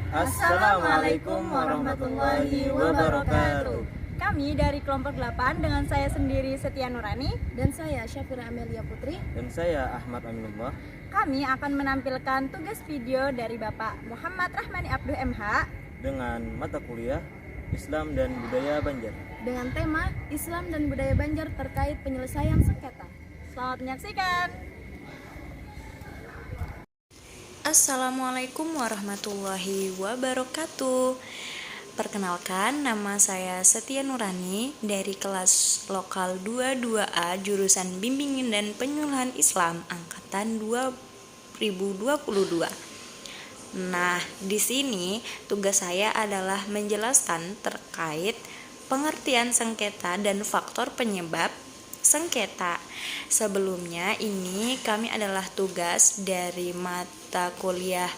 Assalamualaikum warahmatullahi wabarakatuh. Kami dari kelompok 8 dengan saya sendiri Setia Nurani dan saya Syafira Amelia Putri Dan saya Ahmad Aminullah. Kami akan menampilkan tugas video dari Bapak Muhammad Rahmani Abduh MH dengan mata kuliah Islam dan Budaya Banjar dengan tema Islam dan Budaya Banjar terkait penyelesaian sengketa. Selamat menyaksikan. Assalamualaikum warahmatullahi wabarakatuh. Perkenalkan, nama saya Setia Nurani dari kelas lokal 22A jurusan Bimbingan dan Penyuluhan Islam angkatan 2022. Nah, di sini tugas saya adalah menjelaskan terkait pengertian sengketa dan faktor penyebab sengketa. Sebelumnya ini kami adalah tugas dari mata kuliah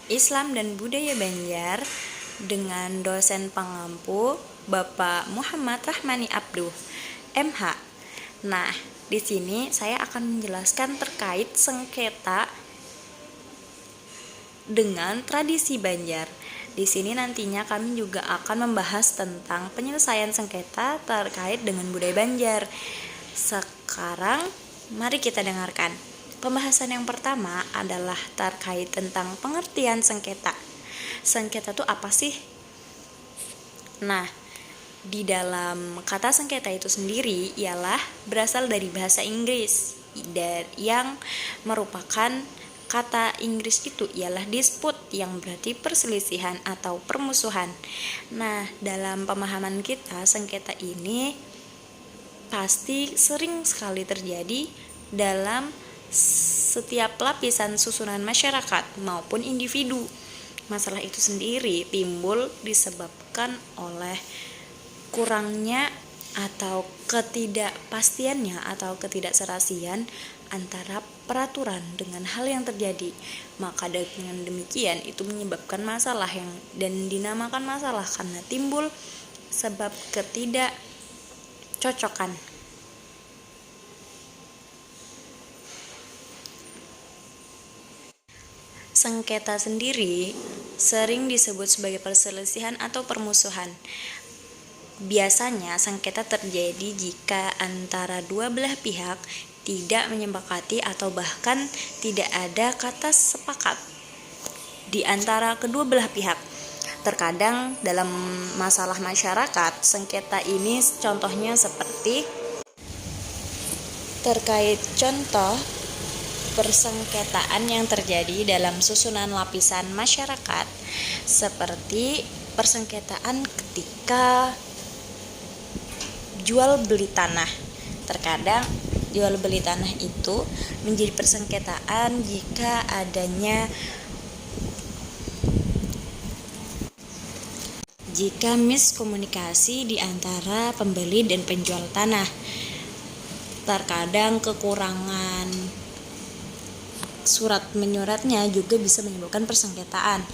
Islam dan Budaya Banjar dengan dosen pengampu Bapak Muhammad Rahmani Abduh MH. Nah, di sini saya akan menjelaskan terkait sengketa dengan tradisi Banjar. Di sini nantinya kami juga akan membahas tentang penyelesaian sengketa terkait dengan budaya Banjar. Sekarang mari kita dengarkan. Pembahasan yang pertama adalah terkait tentang pengertian sengketa. Sengketa itu apa sih? Nah, di dalam kata sengketa itu sendiri ialah berasal dari bahasa Inggris yang merupakan kata Inggris itu ialah dispute yang berarti perselisihan atau permusuhan. Nah, dalam pemahaman kita sengketa ini pasti sering sekali terjadi dalam setiap lapisan susunan masyarakat maupun individu. Masalah itu sendiri timbul disebabkan oleh kurangnya atau ketidakpastiannya atau ketidakserasian antara peraturan dengan hal yang terjadi. Maka dengan demikian itu menyebabkan masalah dan dinamakan masalah karena timbul sebab ketidakcocokan. Sengketa sendiri sering disebut sebagai perselisihan atau permusuhan. Biasanya sengketa terjadi jika antara dua belah pihak tidak menyepakati atau bahkan tidak ada kata sepakat di antara kedua belah pihak. Terkadang dalam masalah masyarakat, sengketa ini contohnya seperti terkait contoh persengketaan yang terjadi dalam susunan lapisan masyarakat, seperti persengketaan ketika jual beli tanah. Terkadang jual beli tanah itu menjadi persengketaan jika miskomunikasi di antara pembeli dan penjual tanah. Terkadang kekurangan surat menyuratnya juga bisa menyebabkan persengketaan.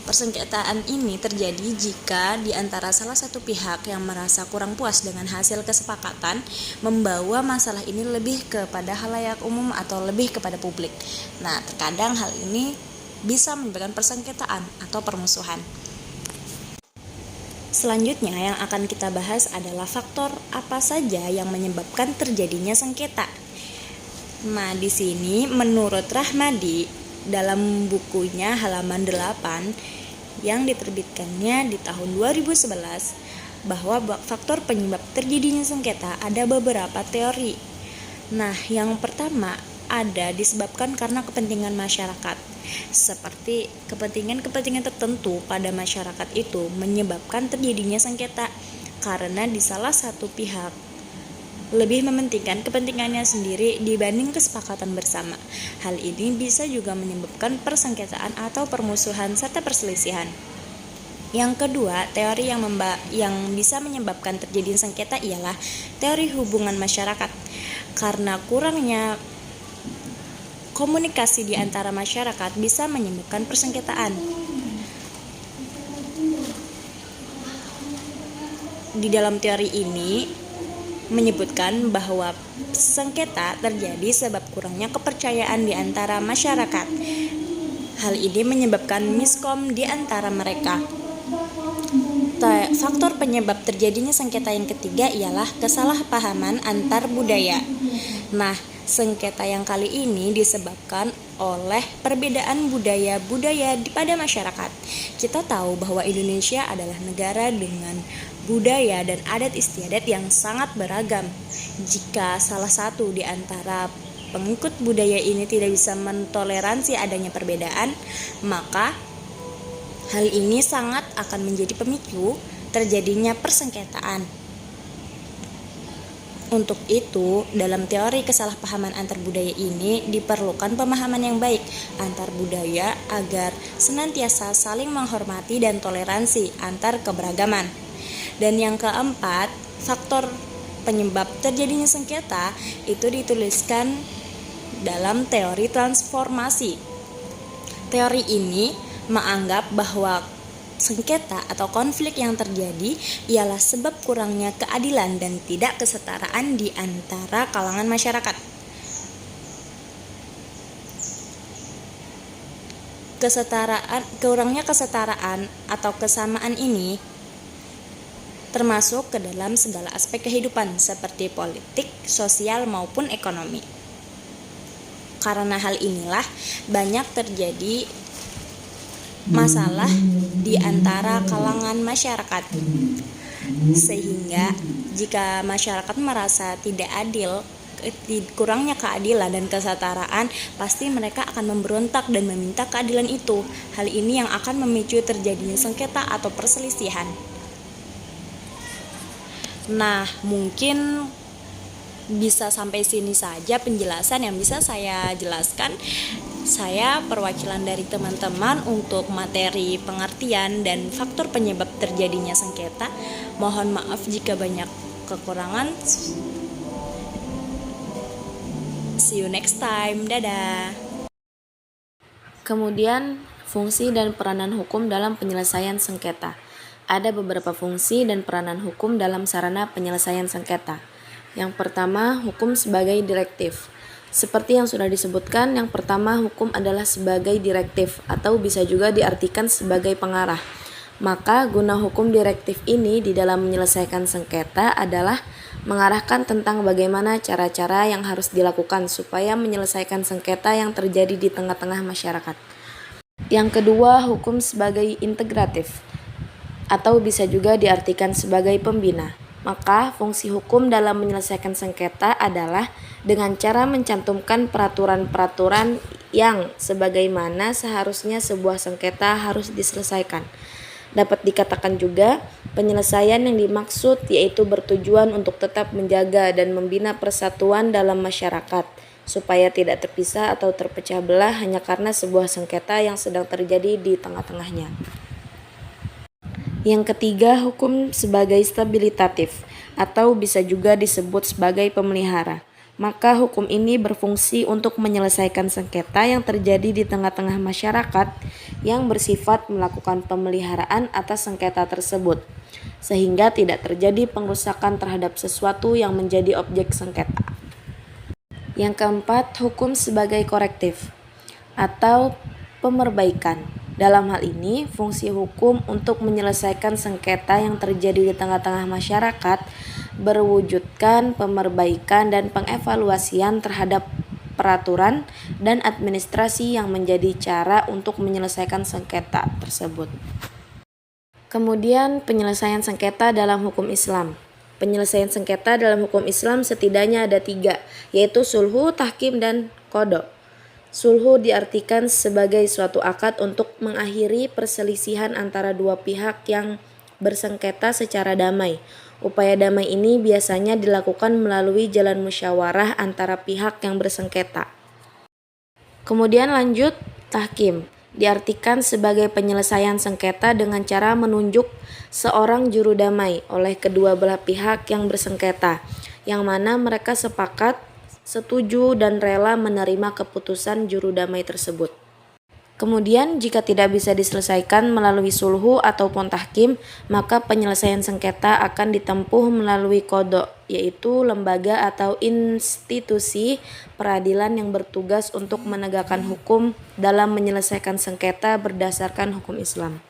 Persengketaan ini terjadi jika di antara salah satu pihak yang merasa kurang puas dengan hasil kesepakatan membawa masalah ini lebih kepada halayak umum atau lebih kepada publik. Nah, terkadang hal ini bisa menyebabkan persengketaan atau permusuhan. Selanjutnya yang akan kita bahas adalah faktor apa saja yang menyebabkan terjadinya sengketa. Nah, di sini menurut Rahmadi dalam bukunya halaman 8 yang diterbitkannya di tahun 2011 bahwa faktor penyebab terjadinya sengketa ada beberapa teori. Nah, yang pertama ada disebabkan karena kepentingan masyarakat. Seperti kepentingan tertentu pada masyarakat itu menyebabkan terjadinya sengketa karena di salah satu pihak lebih mementingkan kepentingannya sendiri dibanding kesepakatan bersama. Hal ini bisa juga menyebabkan persengketaan atau permusuhan serta perselisihan. Yang kedua, teori yang bisa menyebabkan terjadinya sengketa ialah teori hubungan masyarakat. Karena kurangnya komunikasi di antara masyarakat bisa menyebabkan persengketaan. Di dalam teori ini menyebutkan bahwa sengketa terjadi sebab kurangnya kepercayaan di antara masyarakat. Hal ini menyebabkan miskom di antara mereka. Faktor penyebab terjadinya sengketa yang ketiga ialah kesalahpahaman antar budaya. Nah, sengketa yang kali ini disebabkan oleh perbedaan budaya-budaya pada masyarakat. Kita tahu bahwa Indonesia adalah negara dengan budaya dan adat istiadat yang sangat beragam. Jika salah satu di antara pengikut budaya ini tidak bisa mentoleransi adanya perbedaan, maka hal ini sangat akan menjadi pemicu terjadinya persengketaan. Untuk itu, dalam teori kesalahpahaman antar budaya ini diperlukan pemahaman yang baik antar budaya agar senantiasa saling menghormati dan toleransi antar keberagaman. Dan yang keempat, faktor penyebab terjadinya sengketa itu dituliskan dalam teori transformasi. Teori ini menganggap bahwa sengketa atau konflik yang terjadi ialah sebab kurangnya keadilan dan tidak kesetaraan di antara kalangan masyarakat. Kurangnya kesetaraan atau kesamaan ini termasuk ke dalam segala aspek kehidupan seperti politik, sosial maupun ekonomi. Karena hal inilah banyak terjadi masalah di antara kalangan masyarakat, sehingga jika masyarakat merasa tidak adil, kurangnya keadilan dan kesetaraan, pasti mereka akan memberontak dan meminta keadilan itu. Hal ini yang akan memicu terjadinya sengketa atau perselisihan. Nah, mungkin bisa sampai sini saja penjelasan yang bisa saya jelaskan. Saya perwakilan dari teman-teman untuk materi pengertian dan faktor penyebab terjadinya sengketa. Mohon maaf jika banyak kekurangan. See you next time. Dadah. Kemudian, fungsi dan peranan hukum dalam penyelesaian sengketa. Ada beberapa fungsi dan peranan hukum dalam sarana penyelesaian sengketa. Yang pertama, hukum sebagai direktif. Seperti yang sudah disebutkan, yang pertama hukum adalah sebagai direktif atau bisa juga diartikan sebagai pengarah. Maka guna hukum direktif ini di dalam menyelesaikan sengketa adalah mengarahkan tentang bagaimana cara-cara yang harus dilakukan supaya menyelesaikan sengketa yang terjadi di tengah-tengah masyarakat. Yang kedua, hukum sebagai integratif atau bisa juga diartikan sebagai pembina. Maka fungsi hukum dalam menyelesaikan sengketa adalah dengan cara mencantumkan peraturan-peraturan yang sebagaimana seharusnya sebuah sengketa harus diselesaikan. Dapat dikatakan juga penyelesaian yang dimaksud yaitu bertujuan untuk tetap menjaga dan membina persatuan dalam masyarakat supaya tidak terpisah atau terpecah belah hanya karena sebuah sengketa yang sedang terjadi di tengah-tengahnya. Yang ketiga, hukum sebagai stabilitatif atau bisa juga disebut sebagai pemelihara. Maka hukum ini berfungsi untuk menyelesaikan sengketa yang terjadi di tengah-tengah masyarakat yang bersifat melakukan pemeliharaan atas sengketa tersebut, sehingga tidak terjadi pengrusakan terhadap sesuatu yang menjadi objek sengketa. Yang keempat, hukum sebagai korektif atau pemerbaikan. Dalam hal ini, fungsi hukum untuk menyelesaikan sengketa yang terjadi di tengah-tengah masyarakat berwujudkan pemerbaikan dan pengevaluasian terhadap peraturan dan administrasi yang menjadi cara untuk menyelesaikan sengketa tersebut. Kemudian, penyelesaian sengketa dalam hukum Islam. Penyelesaian sengketa dalam hukum Islam setidaknya ada 3, yaitu sulhu, tahkim, dan qada. Sulhu diartikan sebagai suatu akad untuk mengakhiri perselisihan antara dua pihak yang bersengketa secara damai. Upaya damai ini biasanya dilakukan melalui jalan musyawarah antara pihak yang bersengketa. Kemudian lanjut, tahkim diartikan sebagai penyelesaian sengketa dengan cara menunjuk seorang juru damai oleh kedua belah pihak yang bersengketa, yang mana mereka sepakat, setuju dan rela menerima keputusan juru damai tersebut. Kemudian, jika tidak bisa diselesaikan melalui sulhu ataupun tahkim, maka penyelesaian sengketa akan ditempuh melalui qadha, yaitu lembaga atau institusi peradilan yang bertugas untuk menegakkan hukum dalam menyelesaikan sengketa berdasarkan hukum Islam.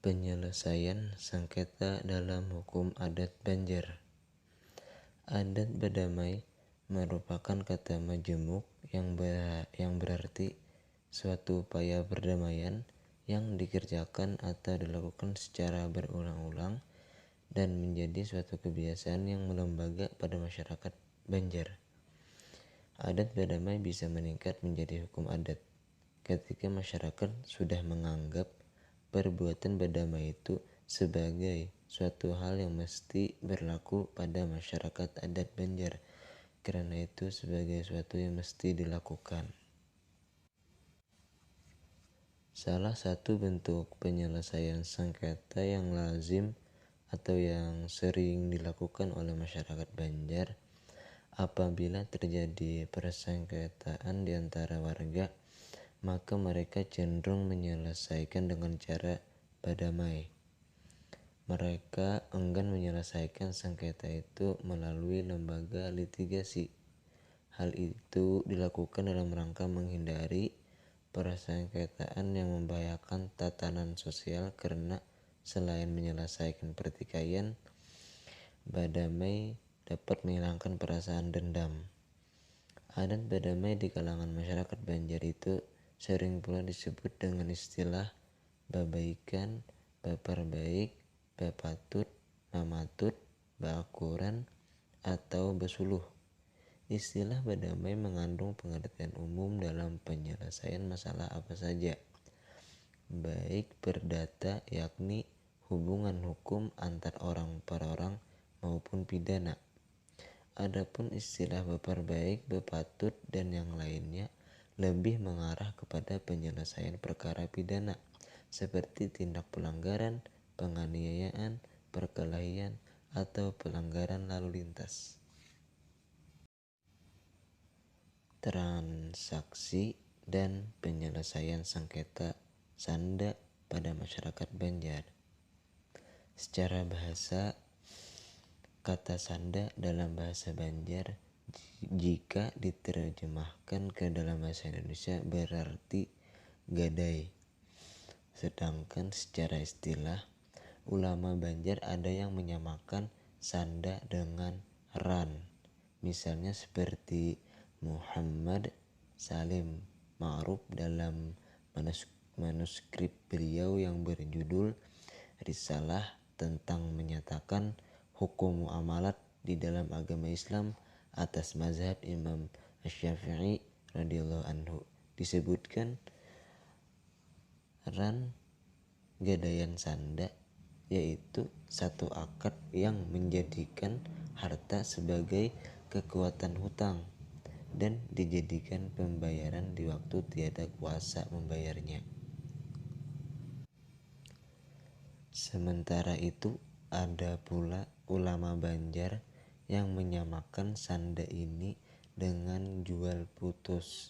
Penyelesaian sengketa dalam hukum adat Banjar. Adat Badamai merupakan kata majemuk yang berarti suatu upaya perdamaian yang dikerjakan atau dilakukan secara berulang-ulang dan menjadi suatu kebiasaan yang melembaga pada masyarakat Banjar. Adat Badamai bisa meningkat menjadi hukum adat ketika masyarakat sudah menganggap perbuatan Badamai itu sebagai suatu hal yang mesti berlaku pada masyarakat adat Banjar. Karena itu sebagai sesuatu yang mesti dilakukan. Salah satu bentuk penyelesaian sengketa yang lazim atau yang sering dilakukan oleh masyarakat Banjar apabila terjadi persengketaan di antara warga, maka mereka cenderung menyelesaikan dengan cara badamai. Mereka enggan menyelesaikan sengketa itu melalui lembaga litigasi. Hal itu dilakukan dalam rangka menghindari persengketaan yang membahayakan tatanan sosial karena selain menyelesaikan pertikaian, badamai dapat menghilangkan perasaan dendam. Adat badamai di kalangan masyarakat Banjar itu sering pula disebut dengan istilah babaikan, baparbaik, bapatut, mamatut, bakuran, atau basuluh. Istilah badamai mengandung pengertian umum dalam penyelesaian masalah apa saja, baik perdata yakni hubungan hukum antar orang per orang maupun pidana. Adapun istilah baparbaik, bapatut, dan yang lainnya lebih mengarah kepada penyelesaian perkara pidana seperti tindak pelanggaran, penganiayaan, perkelahian, atau pelanggaran lalu lintas. Transaksi dan penyelesaian sengketa sanda pada masyarakat Banjar. Secara bahasa, kata sanda dalam bahasa Banjar jika diterjemahkan ke dalam bahasa Indonesia berarti gadai. Sedangkan secara istilah, ulama Banjar ada yang menyamakan sanda dengan ran. Misalnya seperti Muhammad Salim Ma'ruf dalam manuskrip beliau yang berjudul Risalah tentang menyatakan hukum muamalat di dalam agama Islam atas mazhab Imam Asy-Syafi'i radhiyallahu anhu. Disebutkan ran gadaian sanda yaitu satu akad yang menjadikan harta sebagai kekuatan hutang dan dijadikan pembayaran di waktu tiada kuasa membayarnya. Sementara itu ada pula ulama Banjar yang menyamakan sanda ini dengan jual putus.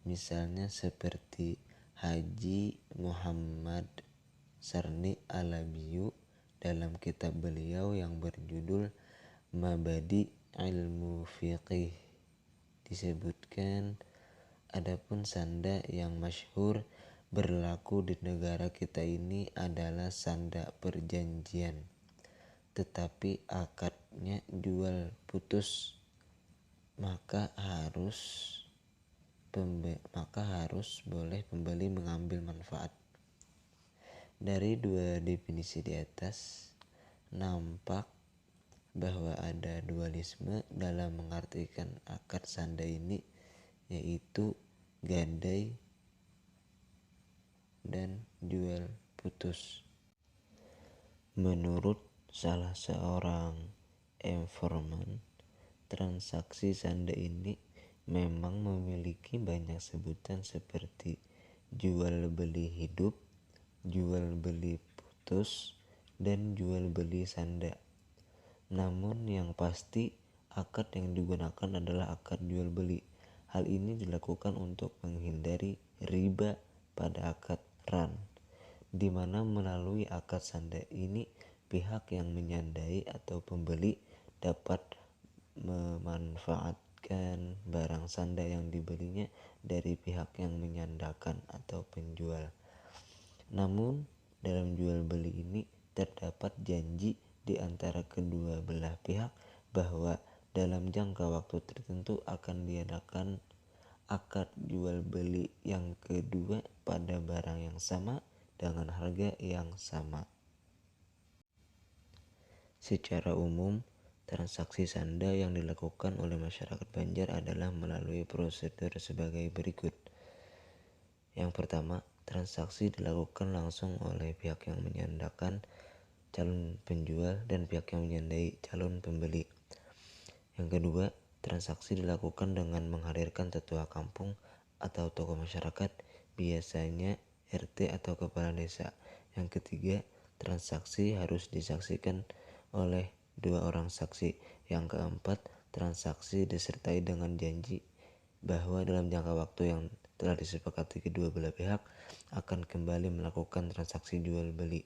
Misalnya seperti Haji Muhammad Sarni Alabiyu dalam kitab beliau yang berjudul Mabadi Ilmu Fiqih. Disebutkan adapun sanda yang masyhur berlaku di negara kita ini adalah sanda perjanjian, tetapi akadnya jual putus, maka harus boleh pembeli mengambil manfaat. Dari dua definisi di atas nampak bahwa ada dualisme dalam mengartikan akad sanda ini, yaitu gadai dan jual putus. Menurut salah seorang informan, transaksi sanda ini memang memiliki banyak sebutan seperti jual beli hidup, jual beli putus, dan jual beli sanda. Namun yang pasti akad yang digunakan adalah akad jual beli. Hal ini dilakukan untuk menghindari riba pada akad ran, di mana melalui akad sanda ini pihak yang menyandai atau pembeli dapat memanfaatkan barang sanda yang dibelinya dari pihak yang menyandakan atau penjual. Namun dalam jual beli ini terdapat janji di antara kedua belah pihak bahwa dalam jangka waktu tertentu akan diadakan akad jual beli yang kedua pada barang yang sama dengan harga yang sama. Secara umum, transaksi sanda yang dilakukan oleh masyarakat Banjar adalah melalui prosedur sebagai berikut. Yang pertama, transaksi dilakukan langsung oleh pihak yang menyandakan calon penjual dan pihak yang menyandai calon pembeli. Yang kedua, transaksi dilakukan dengan menghadirkan tetua kampung atau tokoh masyarakat, biasanya RT atau kepala desa. Yang ketiga, transaksi harus disaksikan oleh 2 orang saksi. Yang keempat, transaksi disertai dengan janji bahwa dalam jangka waktu yang telah disepakati kedua belah pihak akan kembali melakukan transaksi jual beli.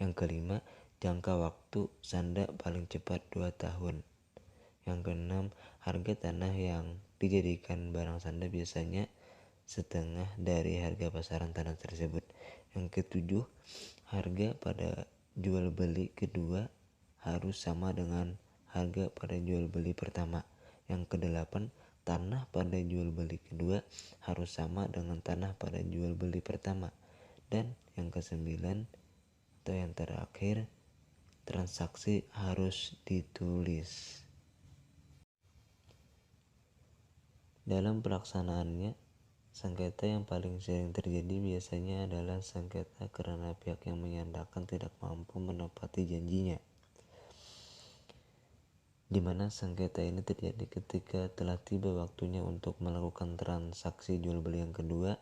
Yang kelima, jangka waktu sanda paling cepat 2 tahun. Yang keenam, harga tanah yang dijadikan barang sanda biasanya setengah dari harga pasaran tanah tersebut. Yang ketujuh, harga pada jual beli kedua harus sama dengan harga pada jual beli pertama. Yang kedelapan, tanah pada jual beli kedua harus sama dengan tanah pada jual beli pertama. Dan yang kesembilan atau yang terakhir, transaksi harus ditulis. Dalam pelaksanaannya, sengketa yang paling sering terjadi biasanya adalah sengketa karena pihak yang menyandakan tidak mampu menepati janjinya, di mana sengketa ini terjadi ketika telah tiba waktunya untuk melakukan transaksi jual beli yang kedua,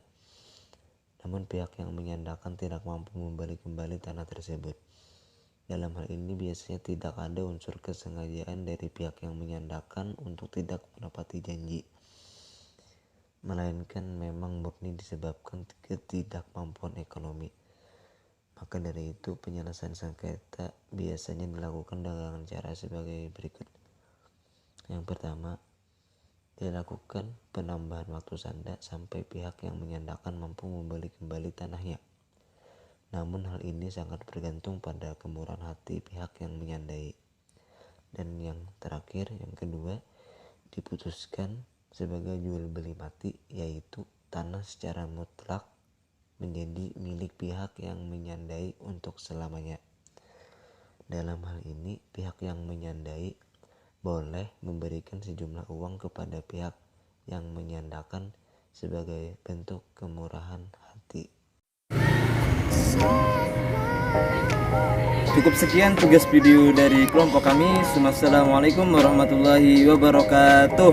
namun pihak yang menyandakan tidak mampu membeli kembali tanah tersebut. Dalam hal ini biasanya tidak ada unsur kesengajaan dari pihak yang menyandakan untuk tidak menepati janji, melainkan memang murni disebabkan ketidakmampuan ekonomi. Maka dari itu penyelesaian sengketa biasanya dilakukan dengan cara sebagai berikut. Yang pertama, dilakukan penambahan waktu sanda sampai pihak yang menyandakan mampu membeli kembali tanahnya. Namun hal ini sangat bergantung pada kemurahan hati pihak yang menyandai. Dan yang terakhir, yang kedua, diputuskan sebagai jual beli mati, yaitu tanah secara mutlak menjadi milik pihak yang menyandai untuk selamanya. Dalam hal ini, pihak yang menyandai boleh memberikan sejumlah uang kepada pihak yang menyandakan sebagai bentuk kemurahan hati. Cukup sekian tugas video dari kelompok kami. Wassalamualaikum warahmatullahi wabarakatuh.